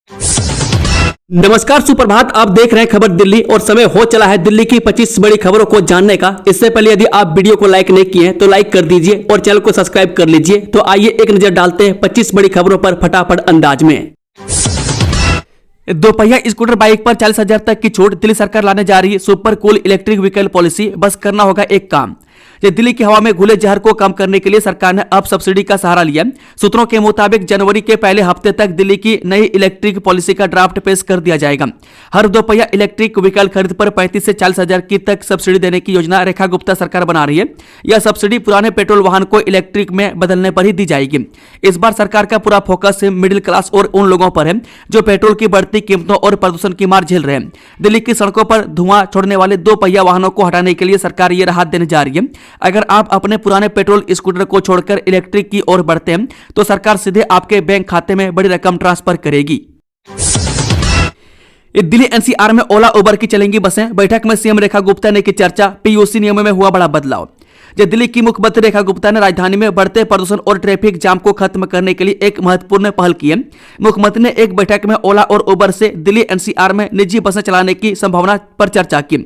नमस्कार, सुप्रभात। आप देख रहे हैं खबर दिल्ली और समय हो चला है दिल्ली की 25 बड़ी खबरों को जानने का। इससे पहले यदि आप वीडियो को लाइक नहीं किए हैं तो लाइक कर दीजिए और चैनल को सब्सक्राइब कर लीजिए। तो आइए एक नजर डालते हैं 25 बड़ी खबरों पर फटाफट अंदाज में। दोपहिया स्कूटर बाइक पर 40,000 तक की छूट। दिल्ली सरकार लाने जा रही है super cool electric vehicle policy. बस करना होगा एक काम। ये दिल्ली की हवा में घुले जहर को कम करने के लिए सरकार ने अब सब्सिडी का सहारा लिया। सूत्रों के मुताबिक जनवरी के पहले हफ्ते तक दिल्ली की नई इलेक्ट्रिक पॉलिसी का ड्राफ्ट पेश कर दिया जाएगा। हर दोपहिया इलेक्ट्रिक व्हीकल खरीद पर 35 से 40,000 की तक सब्सिडी देने की योजना रेखा गुप्ता सरकार बना रही है। यह सब्सिडी पुराने पेट्रोल वाहन को इलेक्ट्रिक में बदलने पर ही दी जाएगी। इस बार सरकार का पूरा फोकस मिडिल क्लास और उन लोगों पर है जो पेट्रोल की बढ़ती कीमतों और प्रदूषण की मार झेल रहे हैं। दिल्ली की सड़कों पर धुआं छोड़ने वाले दोपहिया वाहनों को हटाने के लिए सरकार ये राहत देने जा रही है। अगर आप अपने पुराने पेट्रोल स्कूटर को छोड़कर इलेक्ट्रिक की ओर बढ़ते हैं तो सरकार सीधे आपके बैंक खाते में बड़ी रकम ट्रांसफर करेगी। दिल्ली एनसीआर में ओला उबर की चलेंगी बसें। बैठक में सीएम रेखा गुप्ता ने की चर्चा। पीयूसी नियमों में हुआ बड़ा बदलाव। दिल्ली की मुख्यमंत्री रेखा गुप्ता ने राजधानी में बढ़ते प्रदूषण और ट्रैफिक जाम को खत्म करने के लिए एक महत्वपूर्ण पहल की है। मुख्यमंत्री ने एक बैठक में ओला और उबर से दिल्ली एनसीआर में निजी बसें चलाने की संभावना पर चर्चा की।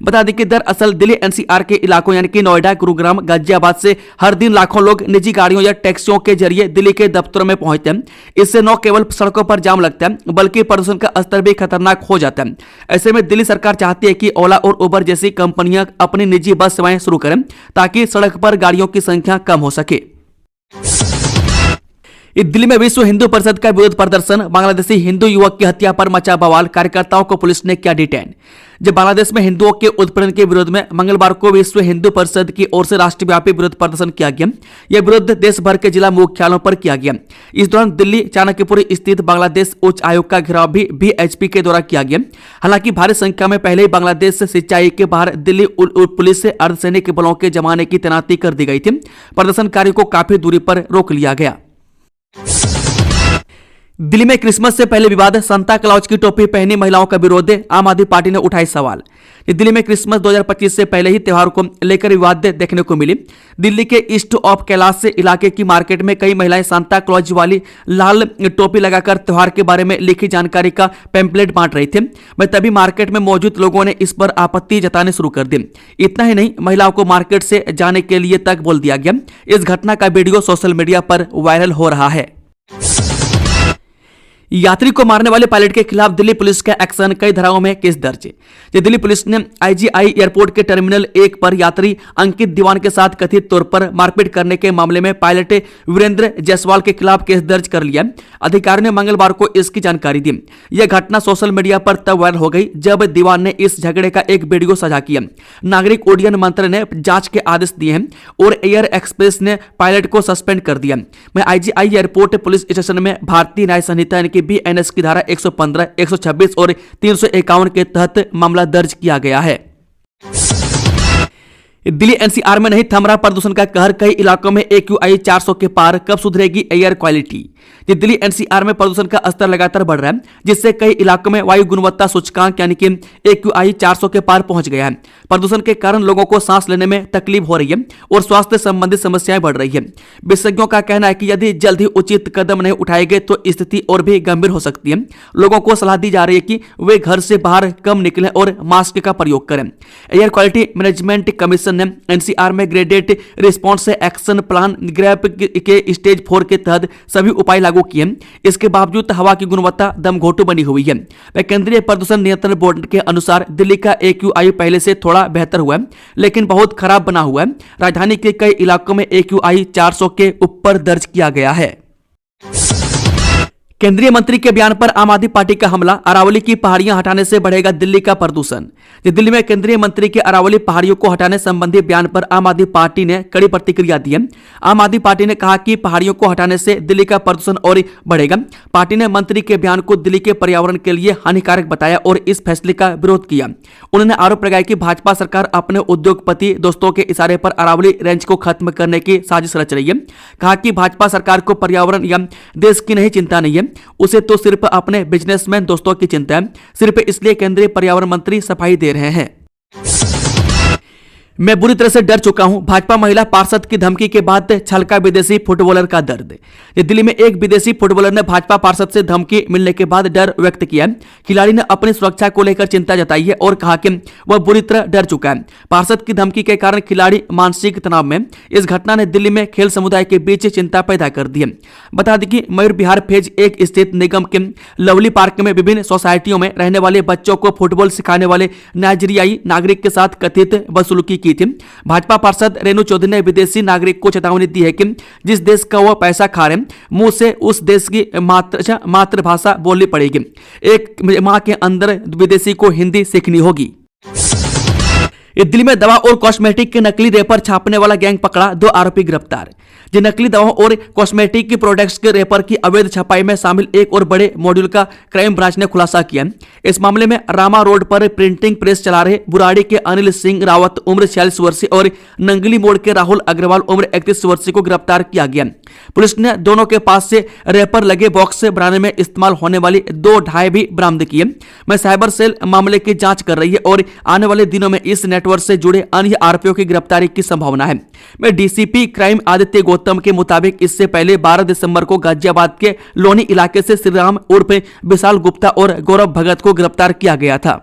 बता दें कि दरअसल दिल्ली एनसीआर के इलाकों यानी कि नोएडा, गुरुग्राम, गाजियाबाद से हर दिन लाखों लोग निजी गाड़ियों या टैक्सियों के जरिए दिल्ली के दफ्तरों में पहुंचते हैं। इससे न केवल सड़कों पर जाम लगता है बल्कि प्रदूषण का स्तर भी खतरनाक हो जाता है। ऐसे में दिल्ली सरकार चाहती है कि ओला और उबर जैसी कंपनियां अपनी निजी बस सेवाएं शुरू करें ताकि सड़क पर गाड़ियों की संख्या कम हो सके। दिल्ली में विश्व हिंदू परिषद का विरोध प्रदर्शन। बांग्लादेशी हिंदू युवक की हत्या पर मचा बवाल। कार्यकर्ताओं को पुलिस ने किया डिटेन। जब बांग्लादेश में हिंदुओं के उत्पीड़न के विरोध में मंगलवार को विश्व हिंदू परिषद की ओर से राष्ट्रव्यापी विरोध प्रदर्शन किया गया। यह विरोध देश भर के जिला मुख्यालयों पर किया गया। इस दौरान दिल्ली चाणक्यपुरी स्थित बांग्लादेश उच्च आयोग का घेराव भी BHP के द्वारा किया गया। हालांकि भारी संख्या में पहले ही बांग्लादेश से सिंचाई के बाहर दिल्ली पुलिस से अर्धसैनिक बलों के जमाने की तैनाती कर दी गई थी। प्रदर्शनकारियों को काफी दूरी पर रोक लिया गया। दिल्ली में क्रिसमस से पहले विवाद। सांता क्लॉज की टोपी पहनी महिलाओं का विरोध। आम आदमी पार्टी ने उठाई सवाल। दिल्ली में क्रिसमस 2025 से पहले ही त्योहार को लेकर विवाद देखने को मिली। दिल्ली के ईस्ट ऑफ कैलाश से इलाके की मार्केट में कई महिलाएं सांता क्लॉज वाली लाल टोपी लगाकर त्योहार के बारे में लिखी जानकारी का पैम्पलेट बांट रही थे। तभी मार्केट में मौजूद लोगों ने इस पर आपत्ति जताने शुरू कर दी। इतना ही नहीं, महिलाओं को मार्केट से जाने के लिए तक बोल दिया गया। इस घटना का वीडियो सोशल मीडिया पर वायरल हो रहा है। यात्री को मारने वाले पायलट के खिलाफ दिल्ली पुलिस का एक्शन। कई धाराओं में केस दर्ज। दिल्ली पुलिस ने IGI एयरपोर्ट के टर्मिनल 1 पर यात्री अंकित दीवान के साथ कथित तौर पर मारपीट करने के मामले में पायलट वीरेंद्र जायसवाल के खिलाफ केस दर्ज कर लिया। अधिकारियों ने मंगलवार को इसकी जानकारी दी। यह घटना सोशल मीडिया पर तब वायरल हो गई जब दीवान ने इस झगड़े का एक वीडियो साझा किया। नागरिक उड्डयन मंत्री ने जांच के आदेश दिए हैं और एयर एक्सप्रेस ने पायलट को सस्पेंड कर दिया। IGI एयरपोर्ट पुलिस स्टेशन में भारतीय न्याय संहिता की BNS की धारा 115, 126 और 351 के तहत मामला दर्ज किया गया है। दिल्ली एनसीआर में नहीं थम रहा प्रदूषण का कहर। कई इलाकों में AQI 400 के पार। कब सुधरेगी एयर क्वालिटी। दिल्ली एनसीआर में प्रदूषण का स्तर लगातार बढ़ रहा है जिससे कई इलाकों में वायु गुणवत्ता सूचकांक यानी कि AQI 400 के पार पहुंच गया है। प्रदूषण के कारण लोगों को सांस लेने में तकलीफ हो रही है और स्वास्थ्य संबंधी समस्याएं बढ़ रही है। विशेषज्ञों का कहना है कि यदि जल्द ही उचित कदम नहीं उठाए गए तो स्थिति और भी गंभीर हो सकती है। लोगों को सलाह दी जा रही है कि वे घर से बाहर कम निकलें और मास्क का प्रयोग करें। एयर क्वालिटी मैनेजमेंट कमीशन ने एनसीआर में graded response action plan grab के स्टेज 4 के तहत सभी उपाय लागू किए। इसके बावजूद हवा की गुणवत्ता दमघोटू बनी हुई है। केंद्रीय प्रदूषण नियंत्रण बोर्ड के अनुसार दिल्ली का AQI पहले से थोड़ा बेहतर हुआ है लेकिन बहुत खराब बना हुआ है। राजधानी के कई इलाकों में AQI 400 के ऊपर दर्ज किया गया है। केंद्रीय मंत्री के बयान पर आम आदमी पार्टी का हमला। अरावली की पहाड़ियां हटाने से बढ़ेगा दिल्ली का प्रदूषण। दिल्ली में केंद्रीय मंत्री के अरावली पहाड़ियों को हटाने संबंधी बयान पर आम आदमी पार्टी ने कड़ी प्रतिक्रिया दी है। आम आदमी पार्टी ने कहा कि पहाड़ियों को हटाने से दिल्ली का प्रदूषण और बढ़ेगा। पार्टी ने मंत्री के बयान को दिल्ली के पर्यावरण के लिए हानिकारक बताया और इस फैसले का विरोध किया। उन्होंने आरोप लगाया कि भाजपा सरकार अपने उद्योगपति दोस्तों के इशारे पर अरावली रेंज को खत्म करने की साजिश रच रही है। कहा कि भाजपा सरकार को पर्यावरण या देश की नहीं चिंता नहीं है, उसे तो सिर्फ अपने बिजनेसमैन दोस्तों की चिंता है। सिर्फ इसलिए केंद्रीय पर्यावरण मंत्री सफाई दे रहे हैं। मैं बुरी तरह से डर चुका हूं, भाजपा महिला पार्षद की धमकी के बाद छलका विदेशी फुटबॉलर का दर्द। ये दिल्ली में एक विदेशी फुटबॉलर ने भाजपा पार्षद से धमकी मिलने के बाद डर व्यक्त किया। खिलाड़ी ने अपनी सुरक्षा को लेकर चिंता जताई है और कहा कि वह बुरी तरह डर चुका है। पार्षद की धमकी के कारण खिलाड़ी मानसिक तनाव में। इस घटना ने दिल्ली में खेल समुदाय के बीच चिंता पैदा कर दी है। बता दें कि मयूर विहार फेज 1 स्थित निगम के लवली पार्क में विभिन्न सोसाइटियों में रहने वाले बच्चों को फुटबॉल सिखाने वाले नाइजीरियाई नागरिक के साथ कथित बदसलूकी की थी। भाजपा पार्षद रेणु चौधरी ने विदेशी नागरिक को चेतावनी दी है कि जिस देश का वह पैसा खा रहे मुंह से उस देश की मातृभाषा बोलनी पड़ेगी। एक माह के अंदर विदेशी को हिंदी सीखनी होगी। दिल्ली में दवा और कॉस्मेटिक के नकली रेपर छापने वाला गैंग पकड़ा, 2 आरोपी गिरफ्तार। जो नकली दवाओं और कॉस्मेटिक की प्रोडक्ट्स के रेपर की अवैध छपाई में शामिल एक और बड़े मॉड्यूल का क्राइम ब्रांच ने खुलासा किया। इस मामले में रामा रोड पर प्रिंटिंग प्रेस चला रहे बुराड़ी के अनिल सिंह रावत उम्र 46 वर्षीय और नंगली मोड़ के राहुल अग्रवाल उम्र 31 वर्षीय को गिरफ्तार किया गया। पुलिस ने दोनों के पास से रेपर लगे बॉक्स से बनाने में इस्तेमाल होने वाली 2 ढाई भी बरामद किए। मैं साइबर सेल मामले की जांच कर रही है और आने वाले दिनों में इस नेटवर्क से जुड़े अन्य आरोपियों की गिरफ्तारी की संभावना है। मैं डीसीपी क्राइम आदित्य गौतम के मुताबिक इससे पहले 12 दिसंबर को गाजियाबाद के लोनी इलाके से श्रीराम उर्फ विशाल गुप्ता और गौरव भगत को गिरफ्तार किया गया था।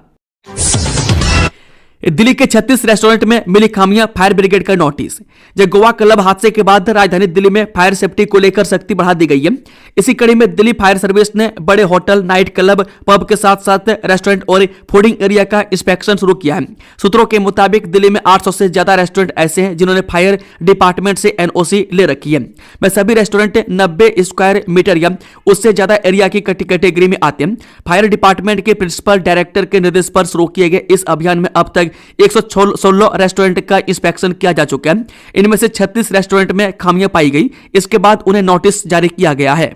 दिल्ली के 36 रेस्टोरेंट में मिली खामियां, फायर ब्रिगेड का नोटिस। जब गोवा क्लब हादसे के बाद राजधानी दिल्ली में फायर सेफ्टी को लेकर सख्ती बढ़ा दी गई है। इसी कड़ी में दिल्ली फायर सर्विस ने बड़े होटल, नाइट क्लब, पब के साथ साथ रेस्टोरेंट और फूडिंग एरिया का इंस्पेक्शन शुरू किया है। सूत्रों के मुताबिक दिल्ली में 800 से ज्यादा रेस्टोरेंट ऐसे हैं जिन्होंने फायर डिपार्टमेंट से एनओसी ले रखी है। वह सभी रेस्टोरेंट 90 स्क्वायर मीटर या उससे ज्यादा एरिया की कैटेगरी में आते हैं। फायर डिपार्टमेंट के प्रिंसिपल डायरेक्टर के निर्देश पर शुरू किए गए इस अभियान में अब तक 116 रेस्टोरेंट का इंस्पेक्शन किया जा चुका है। इनमें से 36 रेस्टोरेंट में खामियां पाई गई। इसके बाद उन्हें नोटिस जारी किया गया है।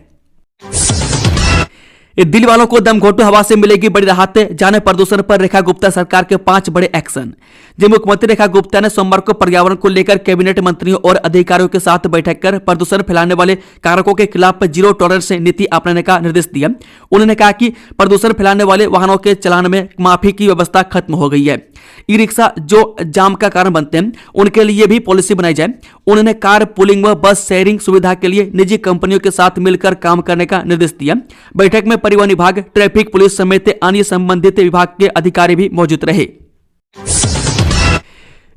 दिल्ली वालों को दमघोंटू हवा से मिलेगी बड़ी राहत, जाने प्रदूषण पर रेखा गुप्ता सरकार के 5 बड़े एक्शन। जब मुख्यमंत्री रेखा गुप्ता ने सोमवार को पर्यावरण को लेकर कैबिनेट मंत्रियों और अधिकारियों के साथ बैठक कर प्रदूषण फैलाने वाले कारकों के खिलाफ जीरो टॉलरेंस नीति अपनाने का निर्देश दिया। उन्होंने कहा कि प्रदूषण फैलाने वाले वाहनों के चलान में माफी की व्यवस्था खत्म हो गई है। ई रिक्शा जो जाम का कारण बनते हैं उनके लिए भी पॉलिसी बनाई जाए। उन्होंने कार पूलिंग व बस शेयरिंग सुविधा के लिए निजी कंपनियों के साथ मिलकर काम करने का निर्देश दिया। बैठक में परिवहन विभाग, ट्रैफिक पुलिस समेत अन्य संबंधित विभाग के अधिकारी भी मौजूद रहे।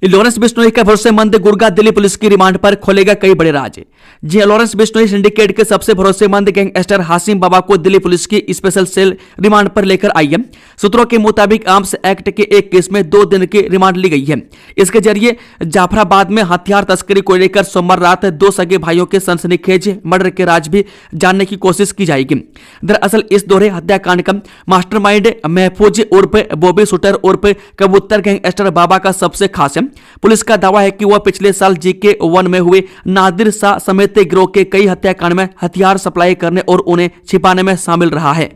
लॉरेंस बिश्नोई का भरोसेमंद गुर्गा दिल्ली पुलिस की रिमांड पर खोलेगा कई बड़े राज। जी लॉरेंस बिश्नोई सिंडिकेट के सबसे भरोसेमंद गैंगस्टर हासिम बाबा को दिल्ली पुलिस की स्पेशल सेल रिमांड पर लेकर आई है। सूत्रों के मुताबिक आर्म्स एक्ट के एक केस में 2 दिन की रिमांड ली गई है। इसके जरिए जाफराबाद में हथियार तस्करी को लेकर सोमवार रात 2 सगे भाइयों के सनसनीखेज मर्डर के राज भी जानने की कोशिश की जाएगी। दरअसल इस दोहरे हत्याकांड का मास्टरमाइंड महफूज उर्फ बॉबी शूटर उर्फ कबूतर गैंगस्टर बाबा का सबसे खास है। पुलिस का दावा है कि वह पिछले साल GK1 में हुए नादिर शाह समेत गिरोह के कई हत्याकांड में हथियार सप्लाई करने और उन्हें छिपाने में शामिल रहा है।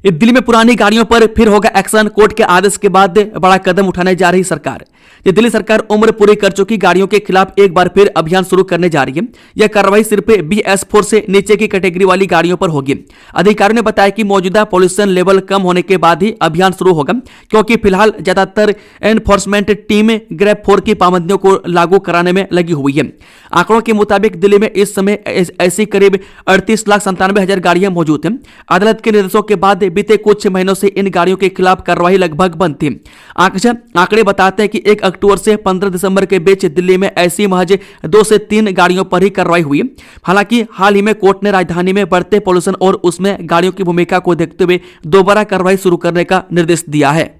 दिल्ली में पुरानी गाड़ियों पर फिर होगा एक्शन, कोर्ट के आदेश के बाद बड़ा कदम उठाने जा रही सरकार। ये दिल्ली सरकार उम्र पूरी कर चुकी गाड़ियों के खिलाफ एक बार फिर अभियान शुरू करने जा रही है। यह कार्रवाई सिर्फ BS4 से नीचे की कैटेगरी वाली गाड़ियों पर होगी। अधिकारियों ने बताया कि मौजूदा पॉल्यूशन लेवल कम होने के बाद ही अभियान शुरू होगा, क्योंकि फिलहाल ज्यादातर एनफोर्समेंट टीम ग्रेप 4 की पाबंदियों को लागू कराने में लगी हुई है। आंकड़ों के मुताबिक दिल्ली में इस समय ऐसी करीब 38,97,000 गाड़ियां मौजूद हैं। अदालत के निर्देशों के बाद बीते कुछ महीनों से इन गाड़ियों के खिलाफ कार्रवाई लगभग बंद थी। आंकड़े बताते हैं कि 1 अक्टूबर से 15 दिसंबर के बीच दिल्ली में ऐसी महज 2 से 3 गाड़ियों पर ही कार्रवाई हुई। हालांकि हाल ही में कोर्ट ने राजधानी में बढ़ते पॉल्यूशन और उसमें गाड़ियों की भूमिका को देखते हुए दोबारा कार्रवाई शुरू करने का निर्देश दिया है।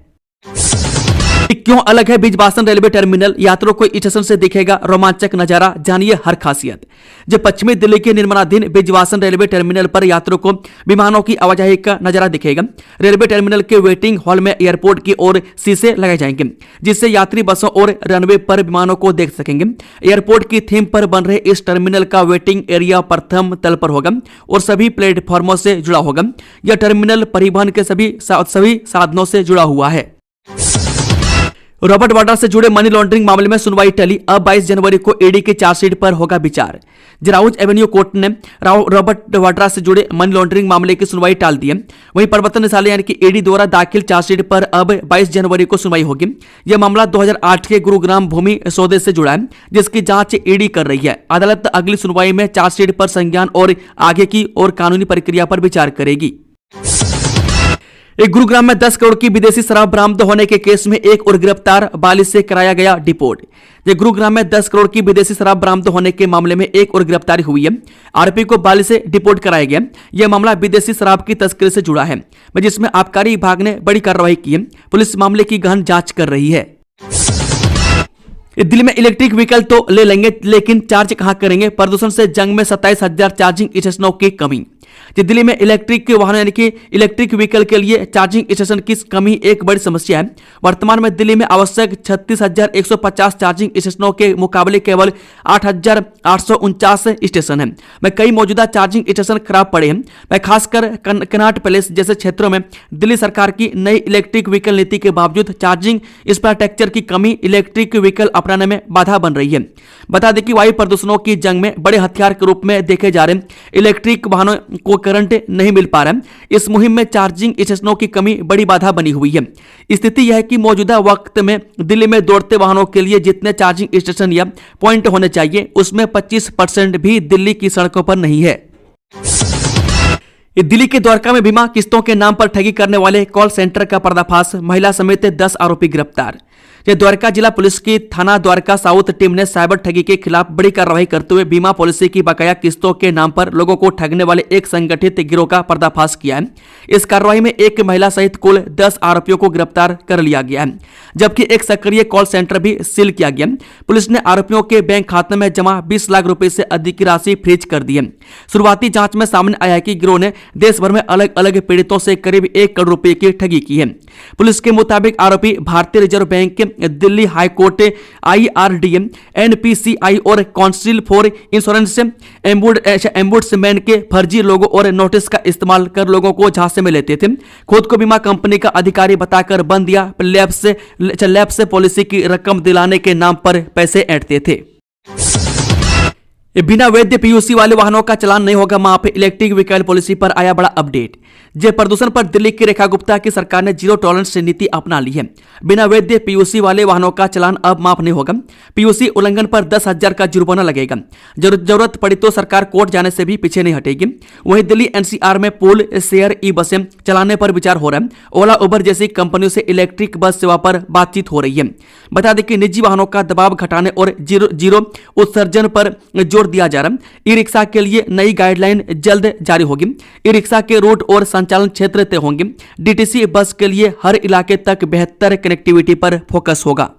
क्यों अलग है बिजवासन रेलवे टर्मिनल, यात्रियों को स्टेशन से दिखेगा रोमांचक नजारा, जानिए हर खासियत। जब पश्चिमी दिल्ली के निर्माणाधीन बिजवासन रेलवे टर्मिनल पर यात्रियों को विमानों की आवाजाही का नजारा दिखेगा। रेलवे टर्मिनल के वेटिंग हॉल में एयरपोर्ट की ओर शीशे लगाए जाएंगे, जिससे यात्री बसों और रनवे पर विमानों को देख सकेंगे। एयरपोर्ट की थीम पर बन रहे इस टर्मिनल का वेटिंग एरिया प्रथम तल पर होगा और सभी प्लेटफॉर्मों से जुड़ा होगा। यह टर्मिनल परिवहन के सभी साधनों से जुड़ा हुआ है। रॉबर्ट वाड्रा से जुड़े मनी लॉन्ड्रिंग मामले में सुनवाई टली। अब 22 जनवरी को ईडी की चार्जशीट पर होगा विचार। राउज एवेन्यू कोर्ट ने रॉबर्ट वाड्रा से जुड़े मनी लॉन्ड्रिंग मामले की सुनवाई टाल दी है। वहीं प्रवर्तन निदेशालय यानी कि ईडी द्वारा दाखिल चार्जशीट पर अब 22 जनवरी को सुनवाई होगी। यह मामला 2008 के गुरुग्राम भूमि सौदे से जुड़ा है, जिसकी जांच ईडी कर रही है। अदालत अगली सुनवाई में चार्जशीट पर संज्ञान और आगे की और कानूनी प्रक्रिया पर विचार करेगी। एक गुरुग्राम में 10 करोड़ की विदेशी शराब बरामद होने के केस में एक और गिरफ्तार बाली से कराया गया डिपोर्ट। गुरुग्राम में 10 करोड़ की विदेशी शराब बरामद होने के मामले में एक और गिरफ्तारी हुई है। आरोपी को बाली से डिपोर्ट कराया गया। यह मामला विदेशी शराब की तस्करी से जुड़ा है, जिसमें आबकारी विभाग ने बड़ी कार्रवाई की है। पुलिस मामले की गहन जांच कर रही है। दिल्ली में इलेक्ट्रिक व्हीकल तो ले लेंगे, लेकिन चार्ज कहां करेंगे? प्रदूषण से जंग में 27,000 चार्जिंग स्टेशनों की कमी। दिल्ली में इलेक्ट्रिक वाहनों यानी कि इलेक्ट्रिक व्हीकल के लिए चार्जिंग स्टेशन की कमी एक बड़ी समस्या है। वर्तमान में दिल्ली में आवश्यक 36,150 चार्जिंग स्टेशनों के मुकाबले केवल 8,849 स्टेशन हैं। में कई मौजूदा चार्जिंग स्टेशन खराब पड़े हैं। मैं खासकर कनॉट पैलेस जैसे क्षेत्रों में दिल्ली सरकार की नई इलेक्ट्रिक व्हीकल नीति के बावजूद चार्जिंग इंफ्रास्ट्रक्चर की कमी इलेक्ट्रिक व्हीकल अपनाने में बाधा बन रही है। बता दें कि वायु प्रदूषणों की जंग में बड़े हथियार के रूप में देखे जा रहे इलेक्ट्रिक वाहनों को करंट नहीं मिल पा रहा है। इस मुहिम में चार्जिंग स्टेशनों की कमी बड़ी बाधा बनी हुई है। स्थिति यह है कि मौजूदा वक्त में दिल्ली में दौड़ते वाहनों के लिए जितने चार्जिंग स्टेशन या पॉइंट होने चाहिए, उसमें 25% भी दिल्ली की सड़कों पर नहीं है। दिल्ली के द्वारका में बीमा किस्तों के नाम पर ठगी करने वाले कॉल सेंटर का पर्दाफाश। महिला समेत 10 आरोपी गिरफ्तार। द्वारका जिला पुलिस की थाना द्वारका साउथ टीम ने साइबर ठगी के खिलाफ बड़ी कार्रवाई करते हुए बीमा पॉलिसी की बकाया किस्तों के नाम पर लोगों को ठगने वाले एक संगठित गिरोह का पर्दाफाश किया है। इस कार्रवाई में एक महिला सहित कुल 10 आरोपियों को गिरफ्तार कर लिया गया है, जबकि एक सक्रिय कॉल सेंटर भी सील किया गया। पुलिस ने आरोपियों के बैंक खाते में जमा 20 लाख रुपए से अधिक की राशि फ्रीज कर दी है। शुरुआती जांच में सामने आया है कि गिरोह ने देश भर में अलग अलग पीड़ितों से करीब 1 करोड़ रुपए की ठगी की है। पुलिस के मुताबिक आरोपी भारतीय reserve bank, Delhi high court, IRDM, NPCI और काउंसिल फॉर इंश्योरेंस एम्बुड्समैन के फर्जी लोगों और नोटिस का इस्तेमाल कर लोगों को झांसे में लेते थे। खुद को बीमा कंपनी का अधिकारी बताकर बन दिया, लैब से पॉलिसी की रकम दिलाने के नाम पर पैसे ऐंठते थे। बिना वैध PUC वाले वाहनों का चालान नहीं होगा माफ। इलेक्ट्रिक व्हीकल पॉलिसी पर आया बड़ा अपडेट। जय प्रदूषण पर दिल्ली की रेखा गुप्ता की सरकार ने जीरो टॉलरेंस नीति अपना ली है। बिना वैध PUC वाले वाहनों का चालान अब माफ नहीं होगा। PUC उल्लंघन पर 10,000 का जुर्माना लगेगा। जरूरत पड़ी तो सरकार कोर्ट जाने से भी पीछे नहीं हटेगी। वहीं दिल्ली NCR में पूल शेयर बसें चलाने पर विचार हो रहा है। ओला उबर जैसी कंपनियों से इलेक्ट्रिक बस सेवा पर बातचीत हो रही है। बता दें कि निजी वाहनों का दबाव घटाने और जीरो उत्सर्जन पर जोर दिया जा रहा है। ई रिक्शा के लिए नई गाइडलाइन जल्द जारी होगी। ई रिक्शा के रूट और संचालन क्षेत्र तय होंगे। DTC बस के लिए हर इलाके तक बेहतर कनेक्टिविटी पर फोकस होगा।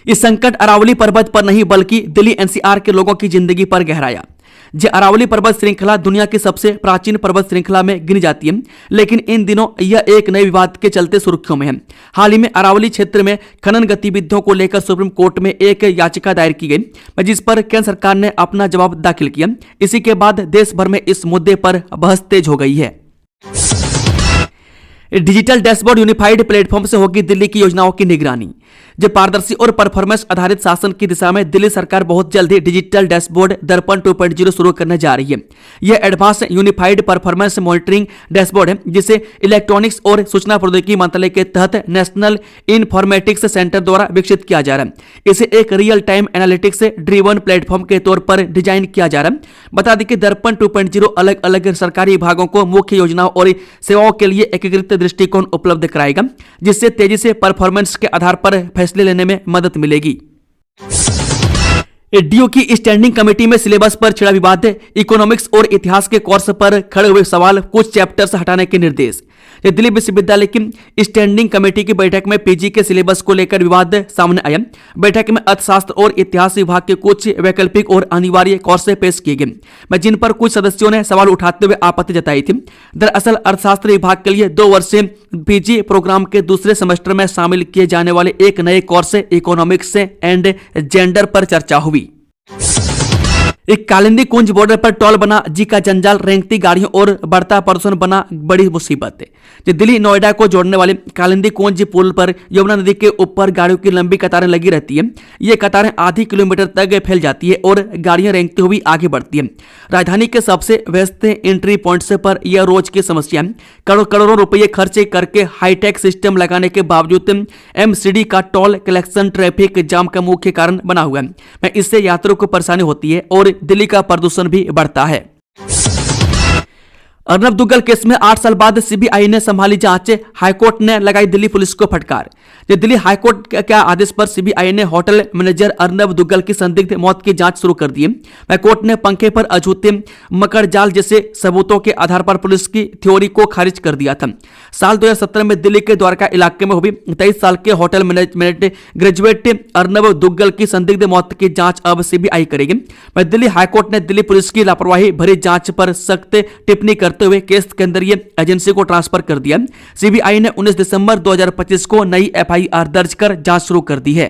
इस संकट अरावली पर्वत पर नहीं बल्कि दिल्ली NCR के लोगों की जिंदगी पर गहराया। अरावली पर्वत श्रृंखला दुनिया की सबसे प्राचीन पर्वत श्रृंखला में गिनी जाती है, लेकिन इन दिनों यह एक नए विवाद के चलते सुर्खियों में है। हाल ही में अरावली क्षेत्र में खनन गतिविधियों को लेकर सुप्रीम कोर्ट में एक याचिका दायर की गई, जिस पर केंद्र सरकार ने अपना जवाब दाखिल किया। इसी के बाद देश भर में इस मुद्दे पर बहस तेज हो गई है। डिजिटल डैशबोर्ड यूनिफाइड प्लेटफॉर्म से होगी दिल्ली की योजनाओं की निगरानी। पारदर्शी और परफॉर्मेंस आधारित शासन की दिशा में दिल्ली सरकार बहुत जल्द ही डिजिटल डैशबोर्ड दर्पण 2.0 शुरू करने जा रही है। यह advance unified performance monitoring dashboard है, जिसे इलेक्ट्रॉनिक्स और सूचना प्रौद्योगिकी मंत्रालय के तहत नेशनल इन्फॉर्मेटिक्स सेंटर द्वारा विकसित किया जा रहा है। इसे एक real time analytics driven platform के तौर पर डिजाइन किया जा रहा है। बता दें कि दर्पण 2.0 अलग अलग सरकारी विभागों को मुख्य योजनाओं और सेवाओं के लिए एकीकृत दृष्टिकोण उपलब्ध कराएगा, जिससे तेजी से परफॉर्मेंस के आधार पर फैसले लेने में मदद मिलेगी। DU की स्टैंडिंग कमेटी में सिलेबस पर छिड़ा विवाद। इकोनॉमिक्स और इतिहास के कोर्स पर खड़े हुए सवाल, कुछ चैप्टर्स हटाने के निर्देश। दिल्ली विश्वविद्यालय की स्टैंडिंग कमेटी की बैठक में PG के सिलेबस को लेकर विवाद सामने आया। बैठक में अर्थशास्त्र और इतिहास विभाग के कुछ वैकल्पिक और अनिवार्य कोर्स पेश किए गए, जिन पर कुछ सदस्यों ने सवाल उठाते हुए आपत्ति जताई थी। दरअसल अर्थशास्त्र विभाग के लिए 2 वर्षीय PG प्रोग्राम के दूसरे सेमेस्टर में शामिल किए जाने वाले एक नए कोर्स इकोनॉमिक्स एंड जेंडर पर चर्चा हुई। एक कालिंदी कुंज बॉर्डर पर टोल बना जी का जंजाल, रेंगती गाड़ियों और बढ़ता प्रदूषण बना बड़ी मुसीबत है। जो दिल्ली नोएडा को जोड़ने वाले कालिंदी कुंज पुल पर यमुना नदी के ऊपर गाड़ियों की लंबी कतारें लगी रहती है। ये कतारें आधी किलोमीटर तक फैल जाती है और गाड़ियां रेंगती हुई आगे बढ़ती है। राजधानी के सबसे व्यस्त एंट्री पॉइंट्स पर यह रोज की समस्या है। करोड़ों रुपये खर्च करके हाईटेक सिस्टम लगाने के बावजूद एमसीडी का टोल कलेक्शन ट्रैफिक जाम का मुख्य कारण बना हुआ है। इससे यात्रियों को परेशानी होती है और दिल्ली का प्रदूषण भी बढ़ता है। अर्नब दुग्गल केस में 8 साल बाद सीबीआई ने संभाली जांच, हाईकोर्ट ने लगाई दिल्ली पुलिस को फटकार। दिल्ली हाईकोर्ट के आदेश पर सीबीआई ने होटल मैनेजर अर्नब दुग्गल की संदिग्ध मौत की जांच शुरू कर दी है। कोर्ट ने पंखे पर अछूते मकड़जाल जैसे सबूतों के आधार पर पुलिस की थ्योरी को खारिज कर दिया था। साल 2017 में दिल्ली के द्वारका इलाके में हुई 23 साल के hotel management graduate Arnab Duggal की संदिग्ध मौत की जांच अब सीबीआई करेगी। दिल्ली हाईकोर्ट ने दिल्ली पुलिस की लापरवाही भरी जांच पर सख्त टिप्पणी करते हुए केस केंद्रीय एजेंसी को ट्रांसफर कर दिया। सीबीआई ने 19 दिसंबर 2025 को नई एफआईआर दर्ज कर जांच शुरू कर दी है।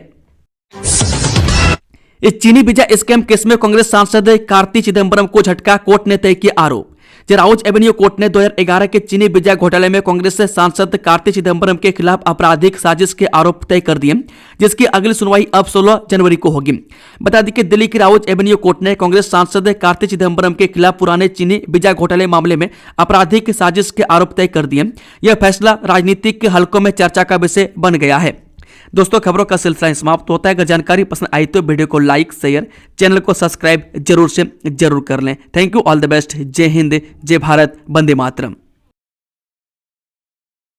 इस चीनी वीजा स्कैम केस में कांग्रेस सांसद कार्ति चिदंबरम को झटका, कोर्ट ने तय किए आरोप। राउज एवेन्यू कोर्ट ने 2011 के चीनी वीजा घोटाले में कांग्रेस सांसद कार्ति चिदंबरम के खिलाफ आपराधिक साजिश के आरोप तय कर दिए, जिसकी अगली सुनवाई अब 16 जनवरी को होगी। बता दें कि दिल्ली की राउज एवेन्यू कोर्ट ने कांग्रेस सांसद कार्ति चिदंबरम के खिलाफ पुराने चीनी वीजा घोटाले मामले में आपराधिक साजिश के आरोप तय कर दिए। यह फैसला राजनीतिक हलकों में चर्चा का विषय बन गया है। दोस्तों, खबरों का सिलसिला समाप्त होता है। अगर जानकारी पसंद आई तो वीडियो को लाइक, शेयर, चैनल को सब्सक्राइब जरूर कर लें। Thank you, all the best. जय हिंद, जय भारत, वंदे मातरम।